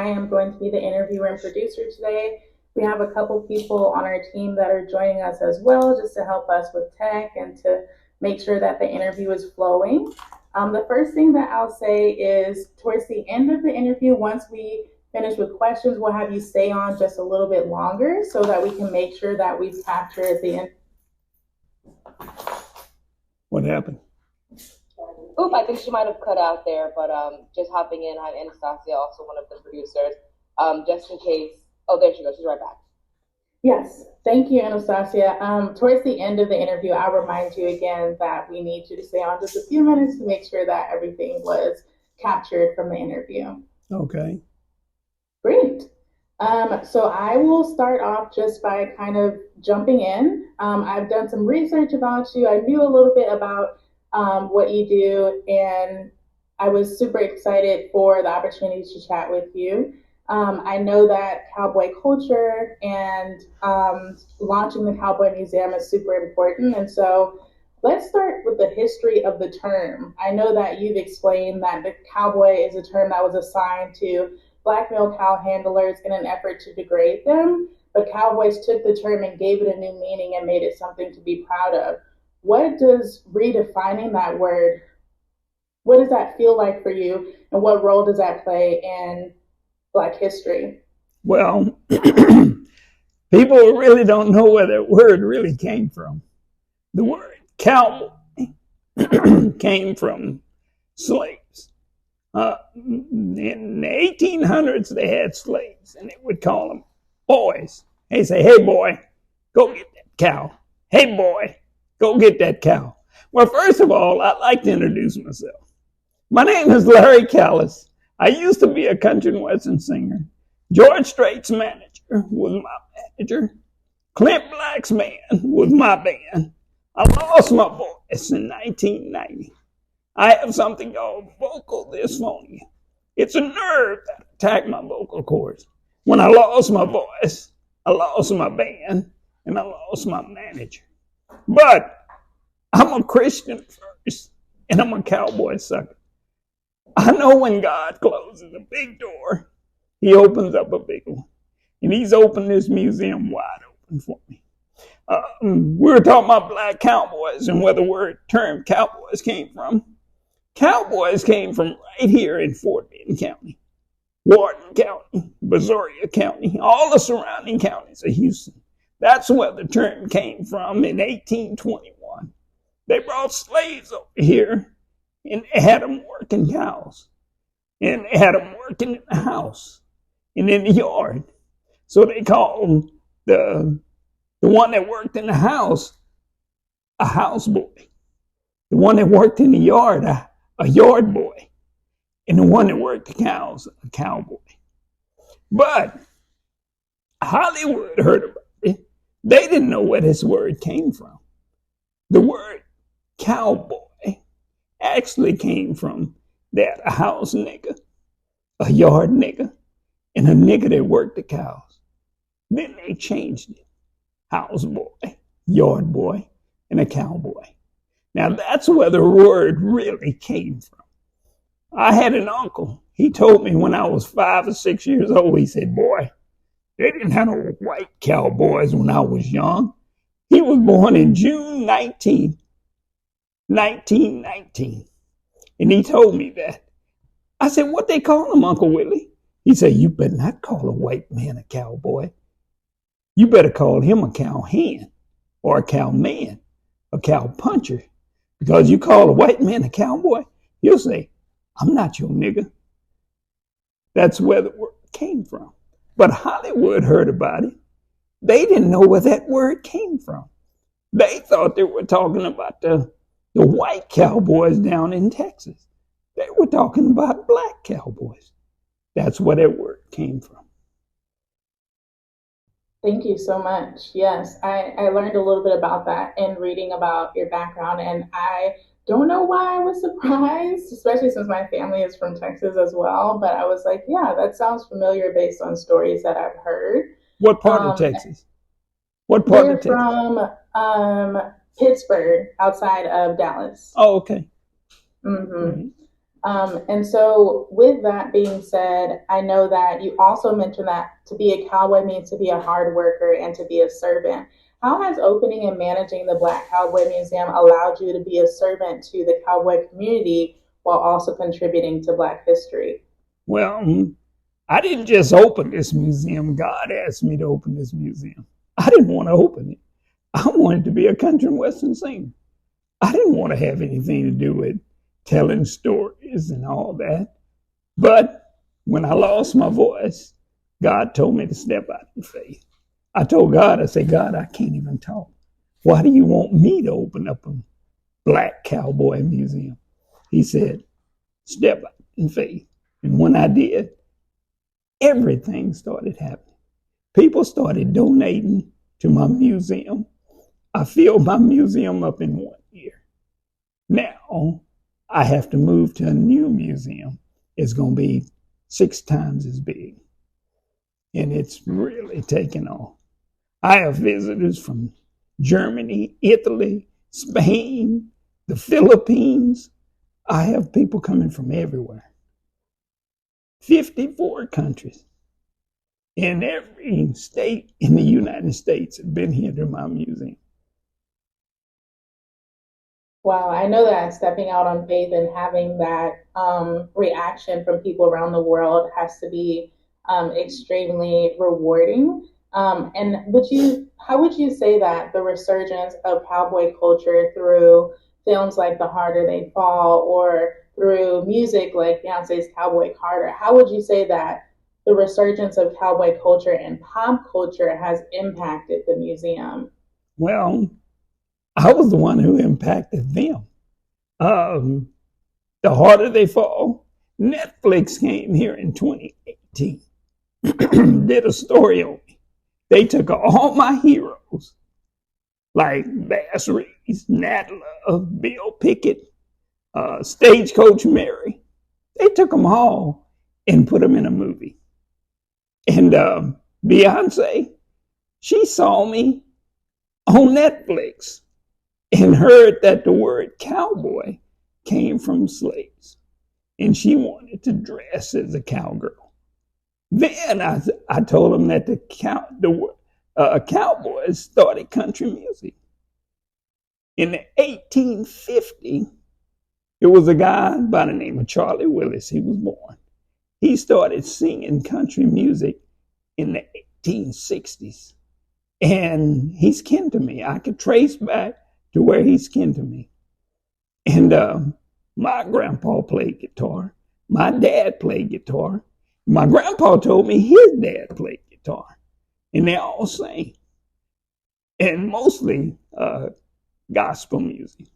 I am going to be the interviewer and producer today. We have a couple people on our team that are joining us as well, just to help us with tech and to make sure that the interview is flowing. The first thing that I'll say is towards the end of the interview, once we finish with questions, we'll have you stay on just a little bit longer so that we can make sure that we've captured the end. What happened? Oop, I think she might have cut out there, but just hopping in, I'm Anastasia, also one of the producers, just in case. Oh, there she goes. She's right back. Yes, thank you, Anastasia. Towards the end of the interview, I'll remind you again that we need you to stay on just a few minutes to make sure that everything was captured from the interview. Okay. Great. So I will start off just by kind of jumping in. I've done some research about you. I knew a little bit about what you do, and I was super excited for the opportunity to chat with you. I know that cowboy culture and launching the Cowboy Museum is super important. And so let's start with the history of the term. I know that you've explained that the cowboy is a term that was assigned to black male cow handlers in an effort to degrade them, but cowboys took the term and gave it a new meaning and made it something to be proud of. What does redefining that word, what does that feel like for you, and what role does that play in Black history? Well, people really don't know where that word really came from. The word cowboy came from slaves. In the 1800s, they had slaves, and they would call them boys. They say, "Hey, boy, go get that cow. Hey, boy, go get that cow." Well, first of all, I'd like to introduce myself. My name is Larry Callies. I used to be a country and western singer. George Strait's manager was my manager. Clint Black's band was my band. I lost my voice in 1990. I have something called vocal dysphonia. It's a nerve that attacked my vocal cords. When I lost my voice, I lost my band, and I lost my manager. But I'm a Christian first, and I'm a cowboy second. I know when God closes a big door, he opens up a big one. And he's opened this museum wide open for me. We were talking about black cowboys and where the term cowboys came from. Cowboys came from right here in Fort Bend County, Wharton County, Brazoria County, all the surrounding counties of Houston. That's where the term came from in 1821. They brought slaves over here, and they had them working cows. And they had them working in the house and in the yard. So they called the one that worked in the house a houseboy. The one that worked in the yard, a yard boy. And the one that worked the cows, a cowboy. But Hollywood heard about it. They didn't know where this word came from. The word cowboy actually came from that a house nigger, a yard nigger, and a nigger that worked the cows. Then they changed it. House boy, yard boy, and a cowboy. Now that's where the word really came from. I had an uncle. He told me when I was 5 or 6 years old, he said, "Boy, they didn't have no white cowboys when I was young." He was born in June 1919. And he told me that. I said, "What they call him, Uncle Willie?" He said, "You better not call a white man a cowboy. You better call him a cowhand or a cowman, a cow puncher. Because you call a white man a cowboy, he'll say, 'I'm not your nigger.'" That's where the word came from. But Hollywood heard about it. They didn't know where that word came from. They thought they were talking about the white cowboys down in Texas. They were talking about black cowboys. That's where that word came from. Thank you so much. Yes, I learned a little bit about that in reading about your background, and I don't know why I was surprised, especially since my family is from Texas as well. But I was like, yeah, that sounds familiar based on stories that I've heard. What part of Texas? What part of Texas? From Pittsburgh, outside of Dallas. Oh, okay. Mm-hmm. And so, with that being said, I know that you also mentioned that to be a cowboy means to be a hard worker and to be a servant. How has opening and managing the Black Cowboy Museum allowed you to be a servant to the cowboy community while also contributing to Black history? Well, I didn't just open this museum. God asked me to open this museum. I didn't want to open it. I wanted to be a country and western singer. I didn't want to have anything to do with telling stories and all that. But when I lost my voice, God told me to step out in faith. I told God, I said, God, I can't even talk. Why do you want me to open up a Black Cowboy Museum? He said, step out in faith. And when I did, everything started happening. People started donating to my museum. I filled my museum up in 1 year. Now, I have to move to a new museum. It's going to be 6 times as big. And it's really taken off. I have visitors from Germany, Italy, Spain, the Philippines. I have people coming from everywhere. 54 countries in every state in the United States have been here to my museum. Wow, I know that stepping out on faith and having that reaction from people around the world has to be extremely rewarding. And how would you say that the resurgence of cowboy culture through films like The Harder They Fall or through music like Beyonce's Cowboy Carter, how would you say that the resurgence of cowboy culture and pop culture has impacted the museum? Well, I was the one who impacted them. The Harder They Fall, Netflix came here in 2018, did a story on me. They took all my heroes, like Bass Reeves, Nat Love, Bill Pickett, Stagecoach Mary. They took them all and put them in a movie. And Beyonce, she saw me on Netflix and heard that the word cowboy came from slaves. And she wanted to dress as a cowgirl. Then I told them that the Cowboys started country music. In 1850, it was a guy by the name of Charlie Willis. He was born. He started singing country music in the 1860s. And he's kin to me. I could trace back to where he's kin to me. And my grandpa played guitar. My dad played guitar. My grandpa told me his dad played guitar. And they all sang. And mostly gospel music.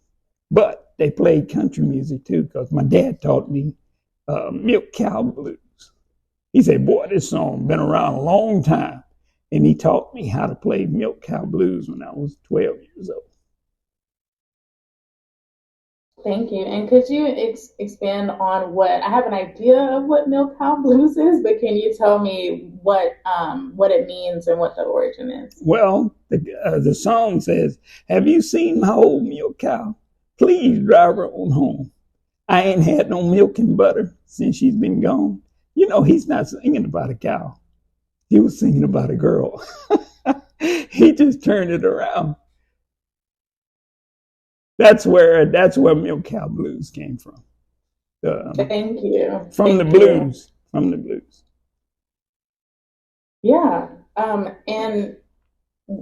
But they played country music too, because my dad taught me Milk Cow Blues. He said, boy, this song been around a long time. And he taught me how to play Milk Cow Blues when I was 12 years old. Thank you. And could you expand on what I have an idea of what Milk Cow Blues is, but can you tell me what it means and what the origin is? Well, the song says, have you seen my old milk cow? Please drive her on home. I ain't had no milk and butter since she's been gone. You know, he's not singing about a cow. He was singing about a girl. He just turned it around. That's where Milk Cow Blues came from. Thank you. From the blues. Yeah. And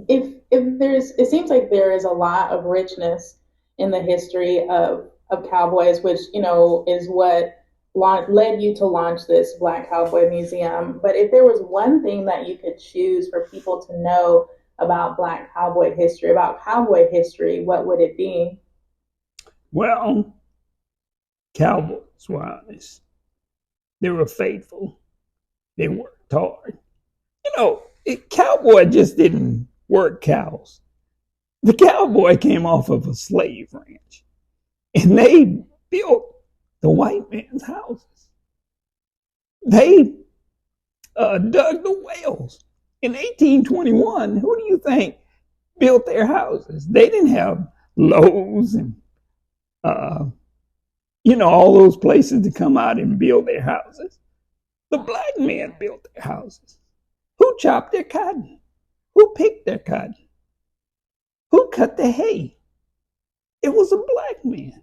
if it seems like there is a lot of richness in the history of cowboys, which, you know, is what led you to launch this Black Cowboy Museum. But if there was one thing that you could choose for people to know about Black cowboy history, about cowboy history, what would it be? Well, cowboys were honest. They were faithful. They worked hard. You know, cowboy just didn't work cows. The cowboy came off of a slave ranch, and they built the white man's houses. They dug the wells. In 1821, who do you think built their houses? They didn't have Lowe's and all those places to come out and build their houses. The black men built their houses. Who chopped their cotton? Who picked their cotton? Who cut the hay? It was a black man.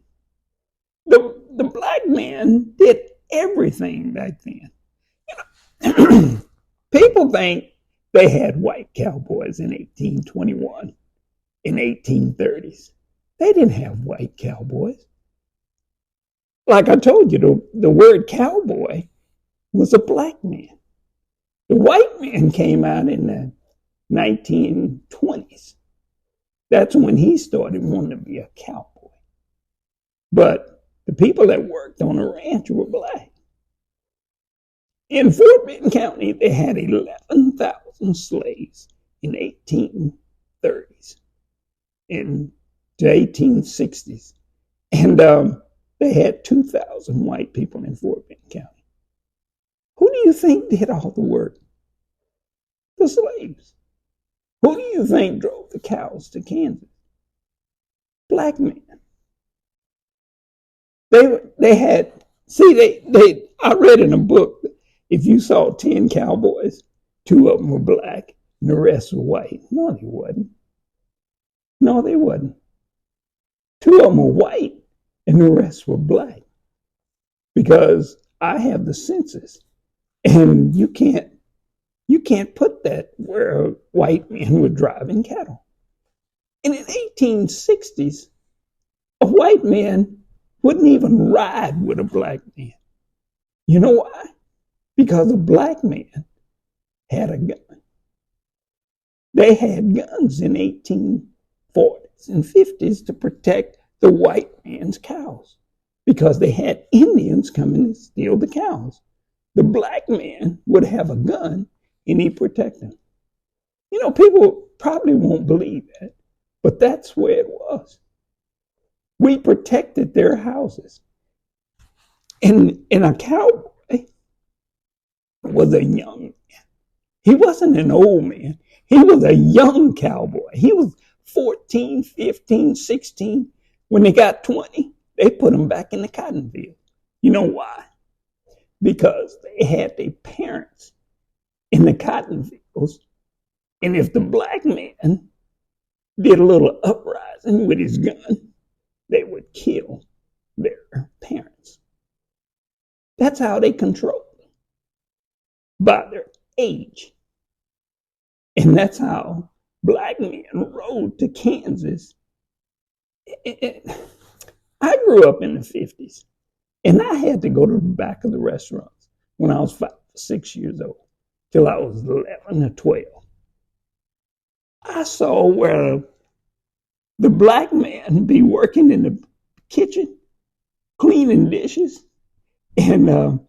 The black man did everything back then. People think they had white cowboys in 1821, in 1830s. They didn't have white cowboys. Like I told you, the word cowboy was a black man. The white man came out in the 1920s. That's when he started wanting to be a cowboy. But the people that worked on the ranch were black. In Fort Benton County, they had 11,000 slaves in 1830s, in the 1860s. And they had 2,000 white people in Fort Benton County. Who do you think did all the work? The slaves. Who do you think drove the cows to Kansas? Black men. They had, I read in a book, if you saw 10 cowboys, 2 of them were black and the rest were white. No, they wasn't. No, they wasn't. 2 of them were white and the rest were black. Because I have the census, and you can't put that where white men were driving cattle. And in the 1860s, a white man wouldn't even ride with a black man. You know why? Because a black man had a gun. They had guns in 1840s and 50s to protect the white man's cows, because they had Indians coming to steal the cows. The black man would have a gun and he'd protect them. People probably won't believe that, but that's where it was. We protected their houses. And a cowboy was a young man. He wasn't an old man. He was a young cowboy. He was 14, 15, 16. When they got 20, they put him back in the cotton field. You know why? Because they had their parents in the cotton fields. And if the black man did a little uprising with his gun, they would kill their parents. That's how they controlled them, by their age. And that's how black men rode to Kansas. I grew up in the 50s, and I had to go to the back of the restaurants when I was 5 or 6 years old, till I was 11 or 12. I saw where the black man be working in the kitchen, cleaning dishes, and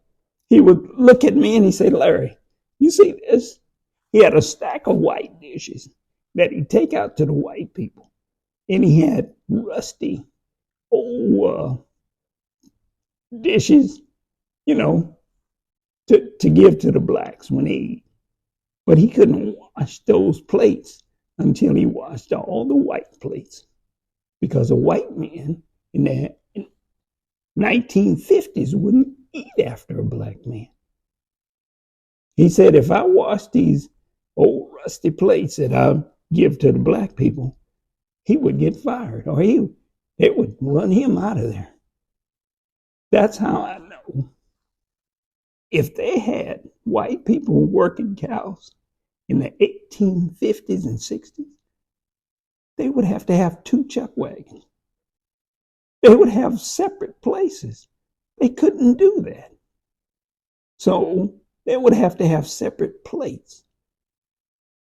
he would look at me and he said, "Larry, you see this?" He had a stack of white dishes that he'd take out to the white people, and he had rusty old dishes, to give to the blacks when they eat. But he couldn't wash those plates until he washed all the white plates, because a white man in the 1950s wouldn't eat after a black man. He said, if I wash these old rusty plates that I give to the black people, he would get fired, or they would run him out of there. That's how I know. If they had white people working cows in the 1850s and 60s, they would have to have 2 chuck wagons. They would have separate places. They couldn't do that. So they would have to have separate plates.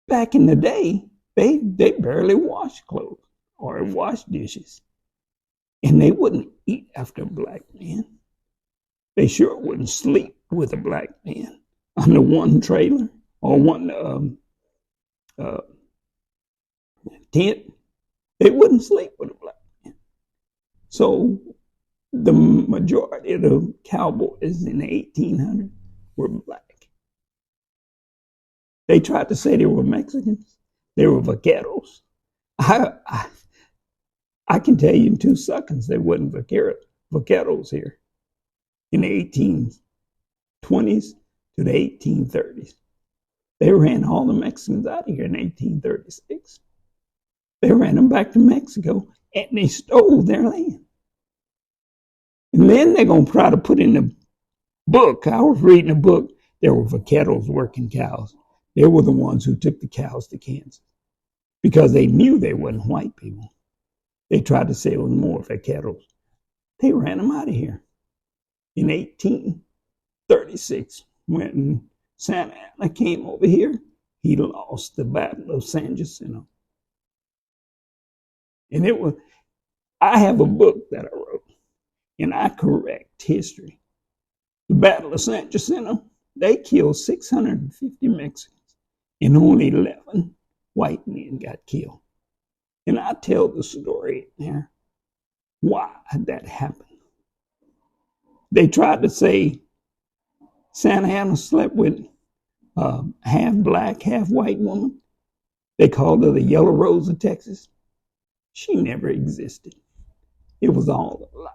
Back in the day, they barely washed clothes or washed dishes. And they wouldn't eat after a black man. They sure wouldn't sleep with a black man under one trailer or one tent. They wouldn't sleep with a black man. So the majority of the cowboys in the 1800s were black. They tried to say they were Mexicans. They were vaqueros. I can tell you in 2 seconds they wasn't vaqueros here. in the 1820s to the 1830s. They ran all the Mexicans out of here in 1836. They ran them back to Mexico, and they stole their land. And then they're going to try to put in the book. I was reading a book. There were vaqueros working cows. They were the ones who took the cows to Kansas because they knew they weren't white people. They tried to say it was more vaqueros. They ran them out of here in 1836 when Santa Anna came over here. He lost the Battle of San Jacinto. And I have a book that I wrote, and I correct history. The Battle of San Jacinto, they killed 650 Mexicans, and only 11 white men got killed. And I tell the story there why that happened. They tried to say Santa Anna slept with half black, half white woman. They called her the Yellow Rose of Texas. She never existed. It was all a lie.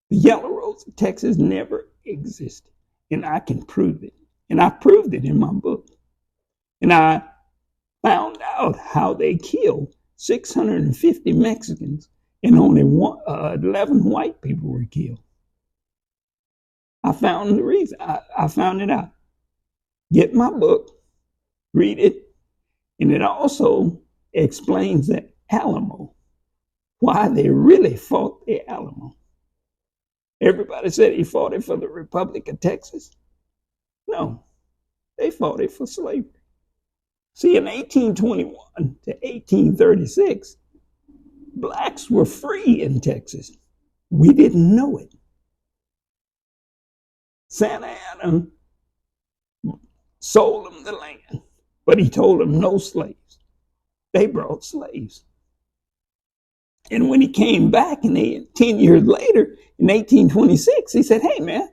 The Yellow Rose of Texas never existed. And I can prove it. And I proved it in my book. And I found out how they killed 650 Mexicans and only 11 white people were killed. I found the reason. I found it out. Get my book, read it, and it also explains the Alamo, why they really fought the Alamo. Everybody said he fought it for the Republic of Texas. No, they fought it for slavery. See, in 1821 to 1836, blacks were free in Texas. We didn't know it. Santa Anna sold them the land, but he told them no slaves. They brought slaves. And when he came back 10 years later, in 1826, he said, hey, man,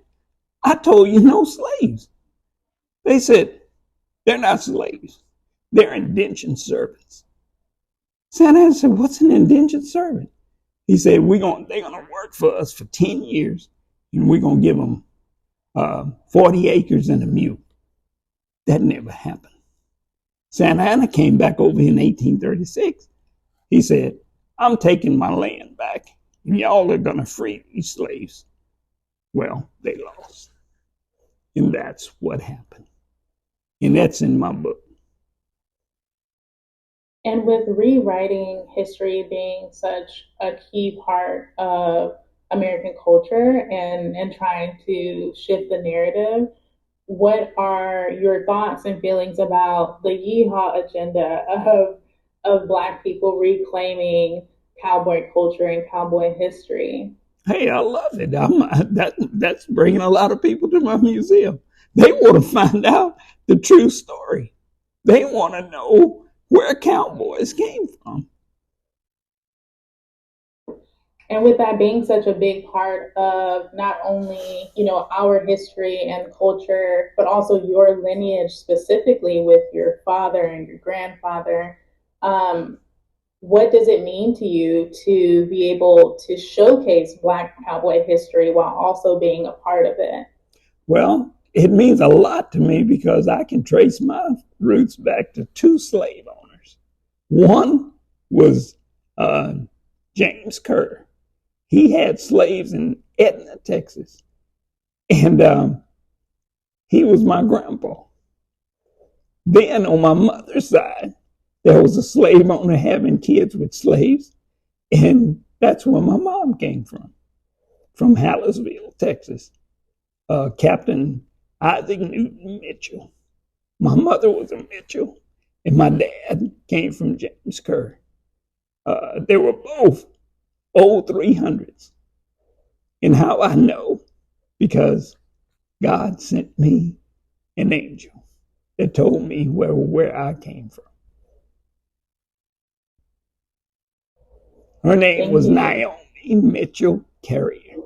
I told you no slaves. They said, they're not slaves. They're indentured servants. Santa Anna said, what's an indentured servant? He said, they're going to work for us for 10 years, and we're going to give them 40 acres and a mule. That never happened. Santa Anna came back over in 1836. He said, I'm taking my land back, and y'all are going to free these slaves. Well, they lost. And that's what happened. And that's in my book. And with rewriting history being such a key part of American culture and trying to shift the narrative, what are your thoughts and feelings about the yeehaw agenda of Black people reclaiming cowboy culture and cowboy history? Hey, I love it. That's bringing a lot of people to my museum. They want to find out the true story. They want to know where cowboys came from. And with that being such a big part of not only, our history and culture, but also your lineage specifically with your father and your grandfather, what does it mean to you to be able to showcase Black cowboy history while also being a part of it? Well, it means a lot to me because I can trace my roots back to 2 slave owners. One was James Kerr. He had slaves in Edna, Texas. And he was my grandpa. Then on my mother's side, there was a slave owner having kids with slaves. And that's where my mom came from Hallisville, Texas. Captain Isaac Newton Mitchell. My mother was a Mitchell, and my dad came from James Kerr. They were both old 300s. And how I know? Because God sent me an angel that told me where I came from. Her name was Naomi Mitchell Carrier.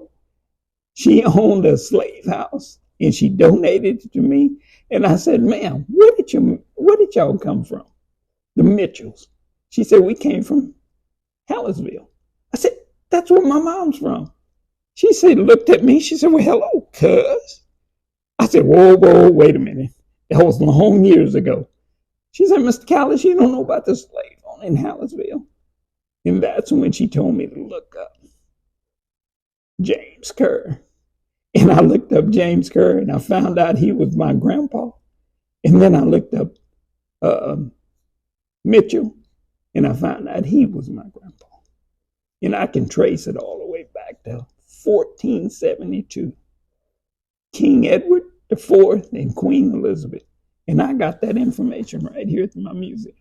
She owned a slave house, and she donated it to me. And I said, ma'am, where did y'all come from? The Mitchells. She said, we came from Hallisville. I said, that's where my mom's from. She said, looked at me. She said, well, hello, cuz. I said, whoa, wait a minute. That was long years ago. She said, Mr. Callies, you don't know about the slave owner in Hallisville. And that's when she told me to look up James Kerr. And I looked up James Kerr, and I found out he was my grandpa. And then I looked up Mitchell, and I found out he was my grandpa. And I can trace it all the way back to 1472. King Edward IV and Queen Elizabeth. And I got that information right here at my museum.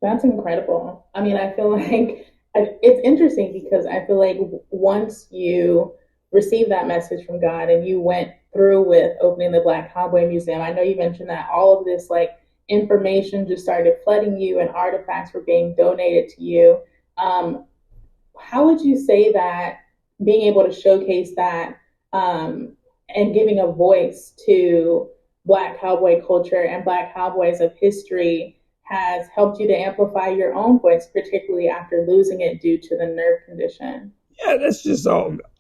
That's incredible. I mean, I feel like it's interesting because I feel like once you received that message from God and you went through with opening the Black Cowboy Museum, I know you mentioned that all of this like information just started flooding you and artifacts were being donated to you. How would you say that being able to showcase that and giving a voice to Black cowboy culture and Black cowboys of history has helped you to amplify your own voice, particularly after losing it due to the nerve condition? Yeah, that's just all God.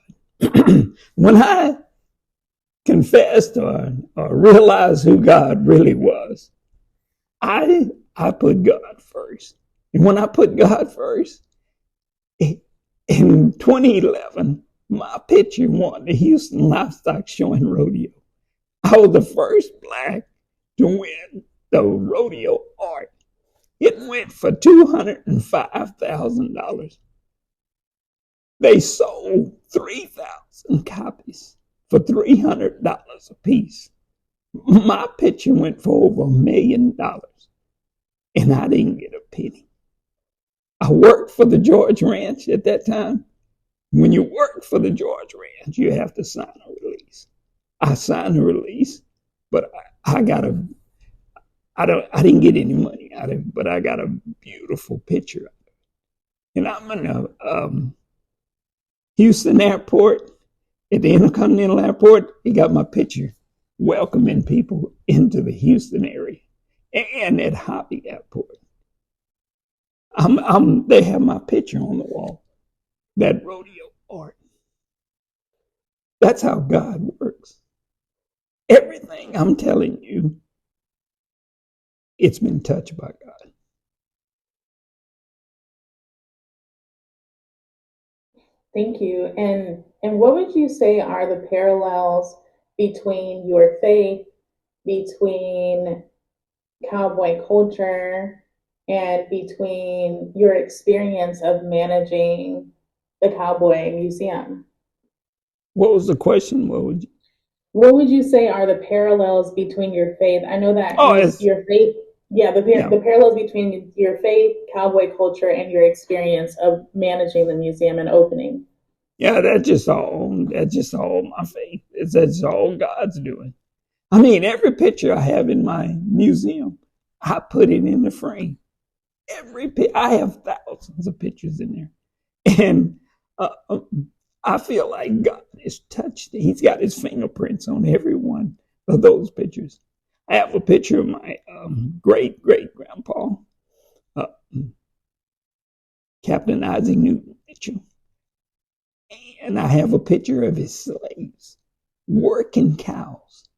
When I confessed or realized who God really was, I put God first. And when I put God first, in 2011, my picture won the Houston Livestock Show and Rodeo. I was the first Black to win the rodeo art. It went for $205,000. They sold 3,000 copies for $300 a piece. My picture went for over $1 million, and I didn't get a penny. I worked for the George Ranch at that time. When you work for the George Ranch, you have to sign a release. I signed a release, but I didn't get any money out of it, but I got a beautiful picture of it. And I'm in a Houston Airport, at the Intercontinental Airport, he got my picture welcoming people into the Houston area, and at Hobby Airport. They have my picture on the wall, that rodeo art. That's how God works. Everything I'm telling you, it's been touched by God. Thank you. And what would you say are the parallels between your faith, between cowboy culture, and between your experience of managing the Cowboy Museum? What was the question? What would you say are the parallels between your faith? I know that your faith, the parallels between your faith, cowboy culture, and your experience of managing the museum and opening. Yeah, that's just all my faith. That's all God's doing. I mean, every picture I have in my museum, I put it in the frame. I have thousands of pictures in there, and I feel like God has touched it. He's got his fingerprints on every one of those pictures. I have a picture of my great-great-grandpa, Captain Isaac Newton Mitchell. And I have a picture of his slaves working cows.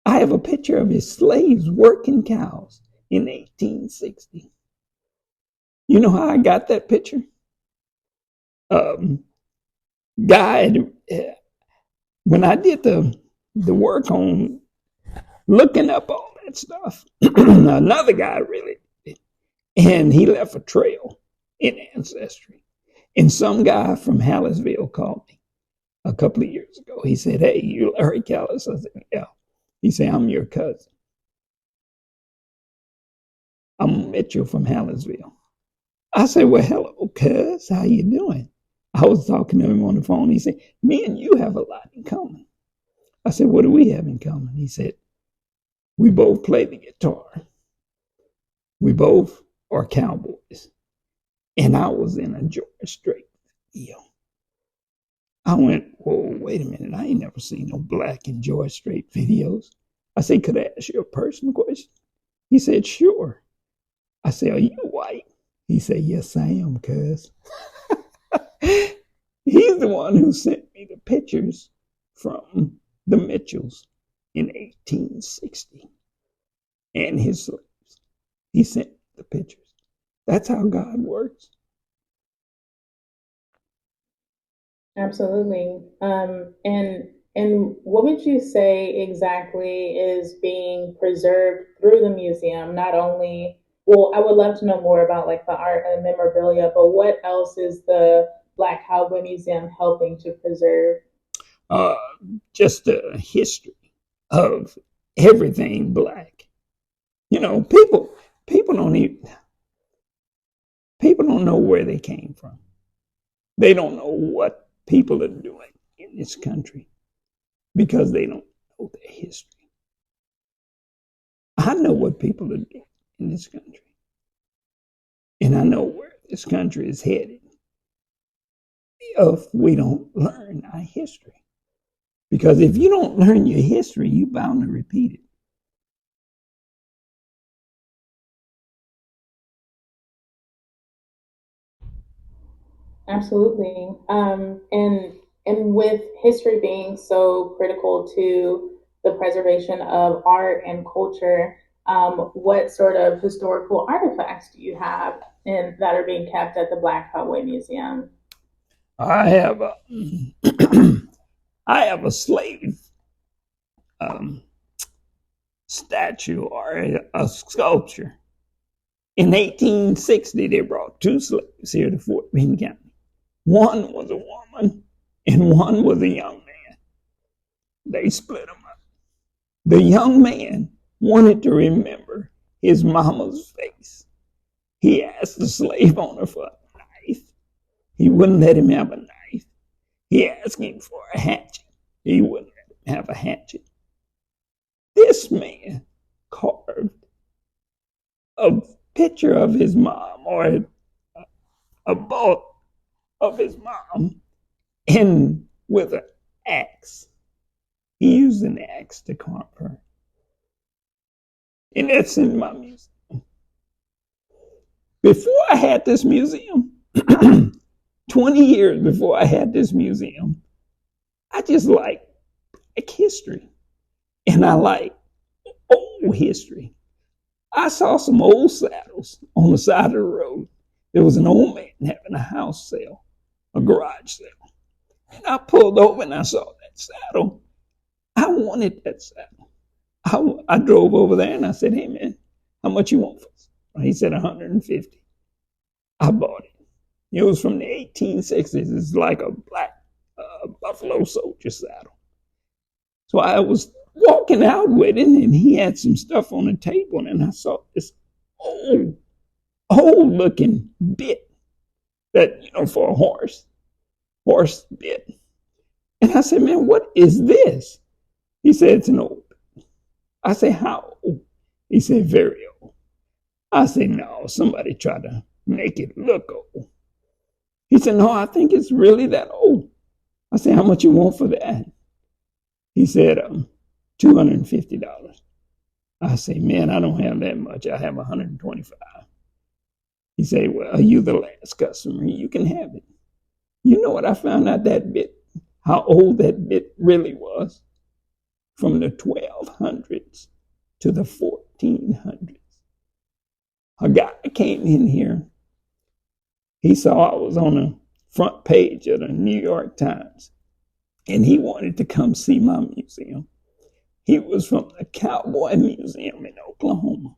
I have a picture of his slaves working cows in 1860. You know how I got that picture? Guy, when I did the work on looking up all that stuff, another guy really did, and he left a trail in Ancestry. And some guy from Hallisville called me a couple of years ago. He said, "Hey, you Larry Callies?" I said, "Yeah." He said, "I'm your cousin. I'm Mitchell from Hallisville." I said, "Well, hello, cuz. How you doing?" I was talking to him on the phone. He said, "Me and you have a lot in common." I said, "What do we have in common?" He said, "We both play the guitar. We both are cowboys." And I was in a George Strait video. I went, "Whoa, wait a minute. I ain't never seen no Black and George Strait videos." I said, "Could I ask you a personal question?" He said, "Sure." I said, "Are you white?" He said, "Yes, I am, cuz." He's the one who sent me the pictures from the Mitchells in 1860 and his slaves. He sent the pictures. That's how God works. Absolutely. And what would you say exactly is being preserved through the museum? Not only, well, I would love to know more about like the art and memorabilia, but what else is the Black Cowboy Museum helping to preserve? Uh, just a history of everything Black. You know, people don't even people don't know where they came from. They don't know what people are doing in this country because they don't know their history. I know what people are doing in this country, and I know where this country is headed if we don't learn our history. Because if you don't learn your history, you're bound to repeat it. Absolutely. And with history being so critical to the preservation of art and culture, what sort of historical artifacts do you have in, that are being kept at the Black Cowboy Museum? I have a, I have a slave um, statue or a sculpture. In 1860, they brought two slaves here to Fort Bend County. One was a woman and one was a young man. They split them up. The young man wanted to remember his mama's face. He asked the slave owner for a knife. He wouldn't let him have a knife. He asked him for a hatchet. He wouldn't let him have a hatchet. This man carved a picture of his mom or a bolt of his mom and with an axe. He used an axe to carve her. And that's in my museum. Before I had this museum, 20 years before I had this museum, I just like history. And I like old history. I saw some old saddles on the side of the road. There was an old man having a house sale, a garage sale. And I pulled over and I saw that saddle. I wanted that saddle. I drove over there and I said, "Hey man, how much you want for it?" He said 150. I bought it. It was from the 1860s. It's like a black buffalo soldier saddle. So I was walking out with it and he had some stuff on the table and I saw this old looking bit that, for a horse bit. And I said, "Man, what is this?" He said, "It's an old bit." I said, "How old?" He said, "Very old." I said, "No, somebody tried to make it look old." He said, "No, I think it's really that old." I said, "How much you want for that?" He said, $250. I say, "Man, I don't have that much. I have 125. He said, "Well, you the last customer. You can have it." You know what I found out that bit, how old that bit really was? From the 1200s to the 1400s. A guy came in here. He saw I was on the front page of the New York Times, and he wanted to come see my museum. He was from the Cowboy Museum in Oklahoma.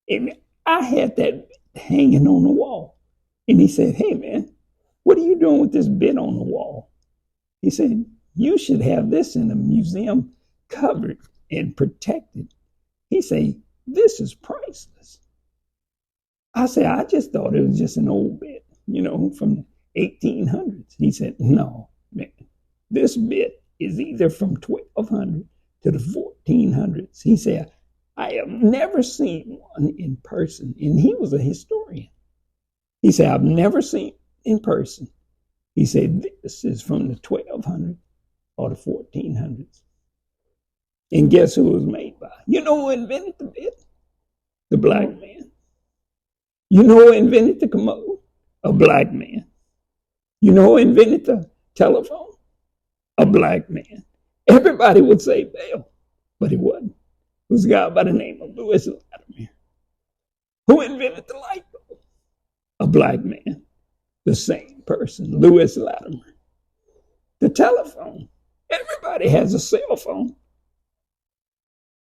And I had that hanging on the wall. And he said, "Hey, man, what are you doing with this bit on the wall?" He said, "You should have this in a museum covered and protected." He said, "This is priceless." I said, "I just thought it was just an old bit, from the 1800s. He said, "No, man, this bit is either from 1200 to the 1400s. He said, "I have never seen one in person." And he was a historian. He said, "I've never seen it in person." He said, "This is from the 1200s or the 1400s. And guess who it was made by? You know who invented the bit? The black man. You know who invented the commode? A black man. You know who invented the telephone? A black man. Everybody would say Bell, but it wasn't. It was a guy by the name of Lewis Latimer. Who invented the light bulb? A black man. The same person, Lewis Latimer. The telephone. Everybody has a cell phone.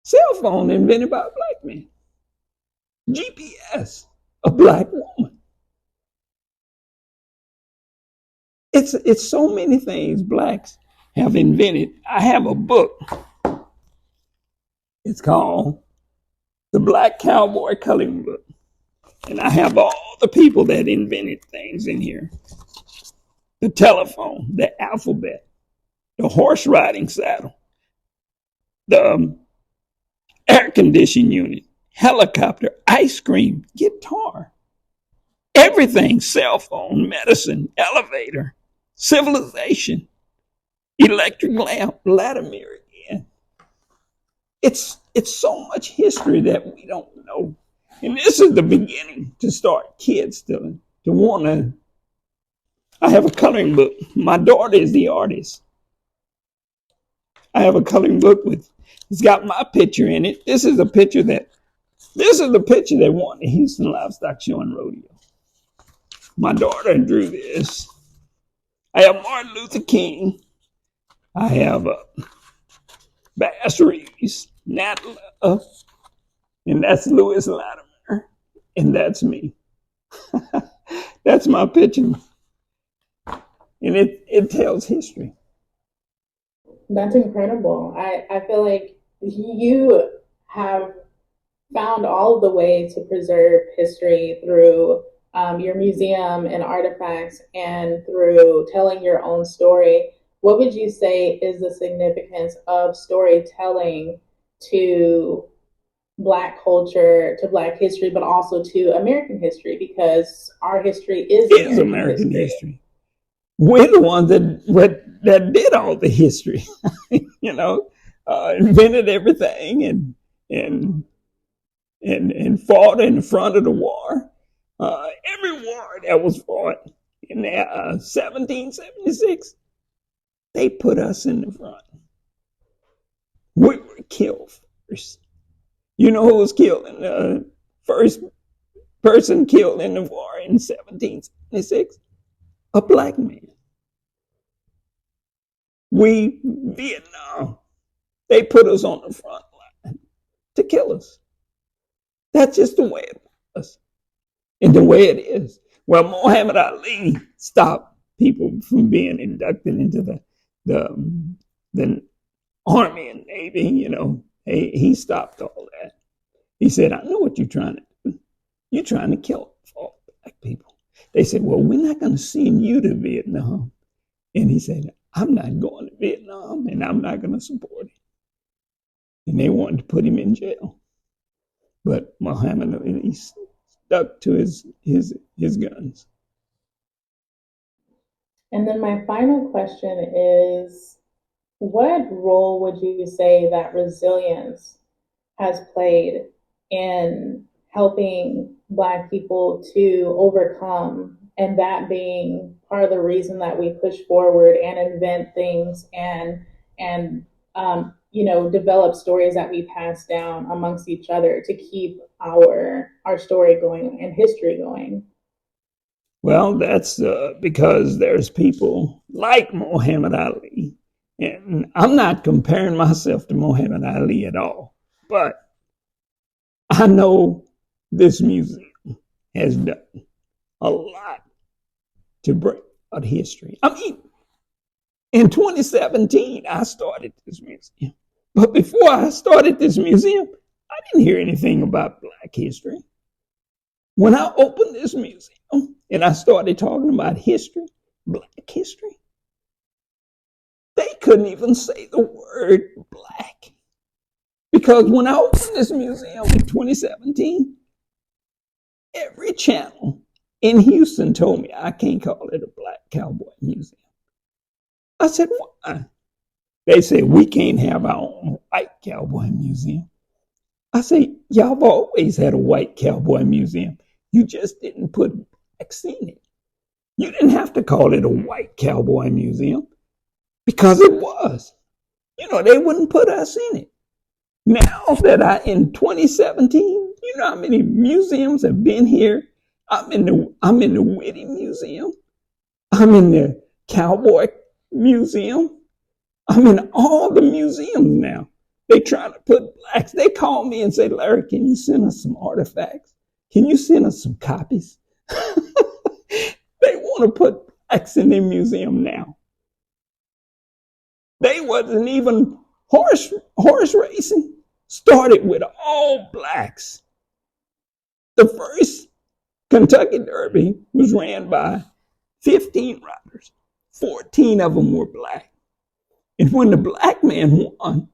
Cell phone invented by a black man. GPS, a black woman. It's so many things blacks have invented. I have a book. It's called The Black Cowboy Coloring Book. And I have all the people that invented things in here. The telephone, the alphabet, the horse riding saddle, the air conditioning unit, helicopter, ice cream, guitar, everything, cell phone, medicine, elevator, civilization, electric lamp, Latimer again. It's so much history that we don't know. And this is the beginning to start kids to want to. I have a coloring book. My daughter is the artist. I have a coloring book it's got my picture in it. This is the picture that won the Houston Livestock Show and Rodeo. My daughter drew this. I have Martin Luther King. I have Bass Reeves, Nat Love, and that's Lewis Latimer, and that's me. That's my picture. And it tells history. That's incredible. I feel like you have found all of the ways to preserve history through your museum and artifacts and through telling your own story. What would you say is the significance of storytelling to Black culture, to Black history, but also to American history? Because our history is American history. We're the ones that did all the history, invented everything and fought in the front of the war. Every war that was fought in 1776, they put us in the front. We were killed first. You know who was killed in the first person killed in the war in 1776? A black man. Vietnam, they put us on the front line to kill us. That's just the way it was and the way it is. Well, Muhammad Ali stopped people from being inducted into the Army and Navy, He stopped all that. He said, I know what you're trying to do. You're trying to kill all black people. They said, well, we're not going to send you to Vietnam. And he said, I'm not going to Vietnam and I'm not going to support it. And they wanted to put him in jail. But Muhammad Ali stuck to his guns. And then my final question is, what role would you say that resilience has played in helping Black people to overcome, and that being part of the reason that we push forward and invent things and develop stories that we pass down amongst each other to keep our story going and history going? Well, that's because there's people like Muhammad Ali. And I'm not comparing myself to Muhammad Ali at all. But I know this museum has done a lot to bring out history. I mean, in 2017, I started this museum. But before I started this museum, I didn't hear anything about Black history. When I opened this museum and I started talking about history, Black history, they couldn't even say the word Black. Because when I opened this museum in 2017, every channel in Houston told me I can't call it a Black Cowboy Museum. I said, why? They said, we can't have our own white cowboy museum. I say, y'all have always had a white cowboy museum. You just didn't put Blacks in it. You didn't have to call it a white cowboy museum because it was. They wouldn't put us in it. Now that in 2017, you know how many museums have been here? I'm in the Witty Museum. I'm in the Cowboy Museum. I'm in all the museums now. They try to put blacks. They call me and say, Larry, can you send us some artifacts? Can you send us some copies? They want to put blacks in their museum now. They wasn't even horse racing. Started with all blacks. The first Kentucky Derby was ran by 15 riders. 14 of them were black. And when the black man won,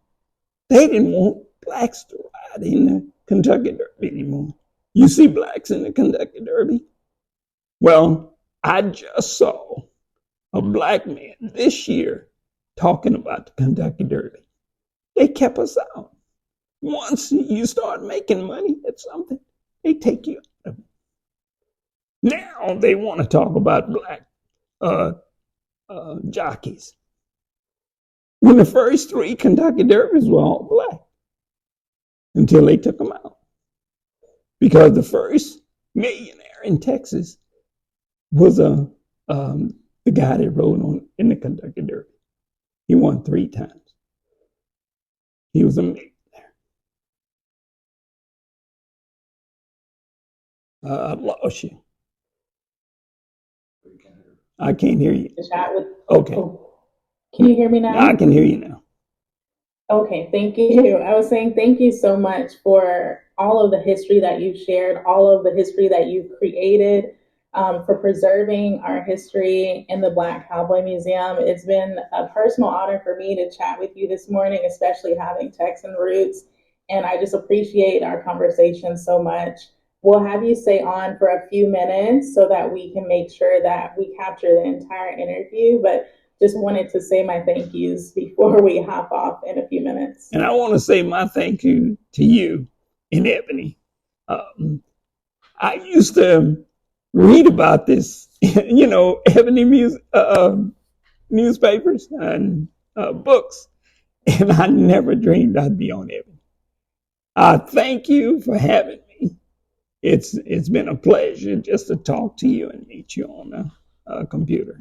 they didn't want blacks to ride in the Kentucky Derby anymore. You see blacks in the Kentucky Derby? Well, I just saw a black man this year talking about the Kentucky Derby. They kept us out. Once you start making money at something, they take you out of it. Now they want to talk about black jockeys. When the first 3 Kentucky Derbies were all black until they took them out. Because the first millionaire in Texas was the guy that rode in the Kentucky Derby. He won 3 times. He was a millionaire. I lost you. I can't hear you. Okay. Can you hear me now? I can hear you now. Okay, thank you. I was saying thank you so much for all of the history that you've shared, all of the history that you've created, for preserving our history in the Black Cowboy Museum. It's been a personal honor for me to chat with you this morning, especially having Texan roots, and I just appreciate our conversation so much. We'll have you stay on for a few minutes so that we can make sure that we capture the entire interview, but just wanted to say my thank yous before we hop off in a few minutes. And I want to say my thank you to you and Ebony. I used to read about this, Ebony newspapers and books, and I never dreamed I'd be on Ebony. I thank you for having me. It's been a pleasure just to talk to you and meet you on a computer.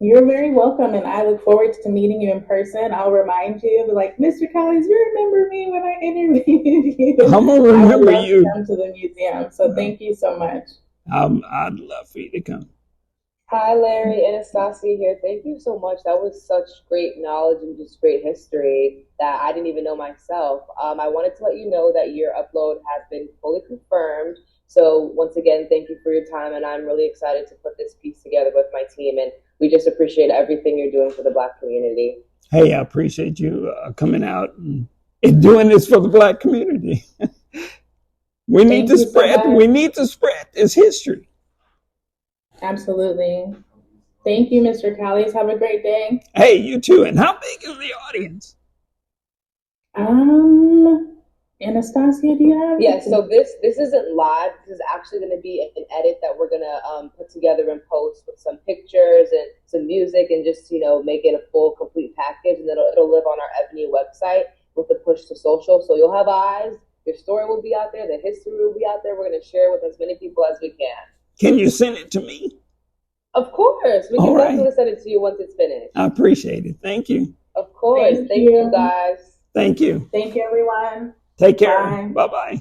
You're very welcome, and I look forward to meeting you in person. I'll remind you, like, Mr. Callies, you remember me when I interviewed you? I'm going to remember you. To come to the museum, so thank you so much. I'd love for you to come. Hi, Larry, Anastasia here. Thank you so much. That was such great knowledge and just great history that I didn't even know myself. I wanted to let you know that your upload has been fully confirmed. So once again, thank you for your time, and I'm really excited to put this piece together with my team, and we just appreciate everything you're doing for the Black community. Hey, I appreciate you coming out and doing this for the Black community. We need to spread this history. Absolutely. Thank you, Mr. Callies. Have a great day. Hey, you too. And how big is the audience? Anastasia, do you have? Yeah, so this isn't live. This is actually going to be an edit that we're going to put together and post with some pictures and some music and just, make it a full, complete package. And it'll live on our Ebony website with the push to social. So you'll have eyes. Your story will be out there. The history will be out there. We're going to share with as many people as we can. Can you send it to me? Of course. We can definitely send it to you once it's finished. I appreciate it. Thank you. Of course. Thank you, guys. Thank you. Thank you, everyone. Take care. Bye-bye.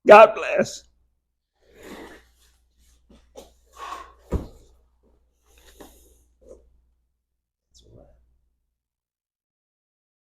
God bless.